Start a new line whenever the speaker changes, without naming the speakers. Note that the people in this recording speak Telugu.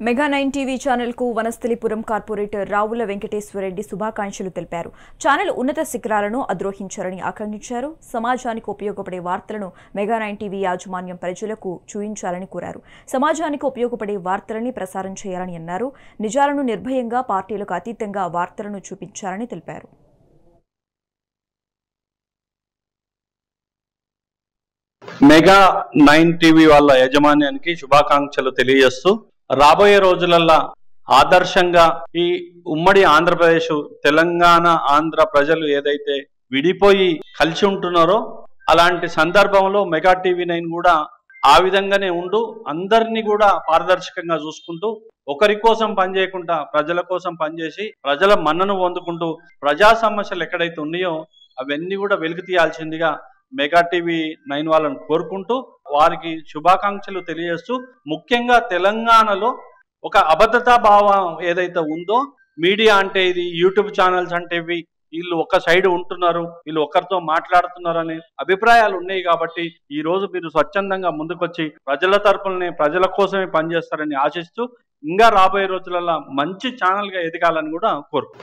మెగా 9 టీవీ ఛానల్ కు వనస్థలిపురం కార్పొరేటర్ రావుల వెంకటేశ్వరరెడ్డి శుభాకాంక్షలు తెలిపారు. ఛానల్ ఉన్నత శిఖరాలను అధిరోహించారని ఆకాంక్షించారు. సమాజానికి ఉపయోగపడే వార్తలను మెగా 9 టీవీ యాజమాన్యం ప్రజలకు చూయించాలని కోరారు. సమాజానికి ఉపయోగపడే వార్తలని ప్రసారం చేయాలని అన్నారు. నిజాలను నిర్భయంగా పార్టీలకు అతీతంగా వార్తలను చూపించాలని తెలిపారు.
మెగా 9 టీవీ వాళ్ళ యాజమాన్యానికి శుభాకాంక్షలు తెలియజేస్తూ రాబోయే రోజులల్లో ఆదర్శంగా ఈ ఉమ్మడి ఆంధ్రప్రదేశ్ తెలంగాణ ఆంధ్ర ప్రజలు ఏదైతే విడిపోయి కలిసి ఉంటున్నారో అలాంటి సందర్భంలో మెగా టీవీ 9 కూడా ఆ విధంగానే ఉంటూ అందరినీ కూడా పారదర్శకంగా చూసుకుంటూ ఒకరి కోసం పనిచేయకుండా ప్రజల కోసం పనిచేసి ప్రజల మన్నను పొందుకుంటూ ప్రజా సమస్యలు ఎక్కడైతే ఉన్నాయో అవన్నీ కూడా వెలుగు తీయాల్సిందిగా మెగా టీవీ 9 వాళ్ళని కోరుకుంటూ వారికి శుభాకాంక్షలు తెలియజేస్తూ ముఖ్యంగా తెలంగాణలో ఒక అబద్ధతా భావం ఏదైతే ఉందో మీడియా అంటే ఇది యూట్యూబ్ ఛానల్స్ అంటే వీళ్ళు ఒక సైడ్ ఉంటున్నారు, వీళ్ళు ఒకరితో మాట్లాడుతున్నారు అనే అభిప్రాయాలు ఉన్నాయి. కాబట్టి ఈ రోజు మీరు స్వచ్ఛందంగా ముందుకొచ్చి ప్రజల తరపునే ప్రజల కోసమే పనిచేస్తారని ఆశిస్తూ ఇంకా రాబోయే రోజులలో మంచి ఛానల్గా ఎదగాలని కూడా కోరుకుంటున్నాను.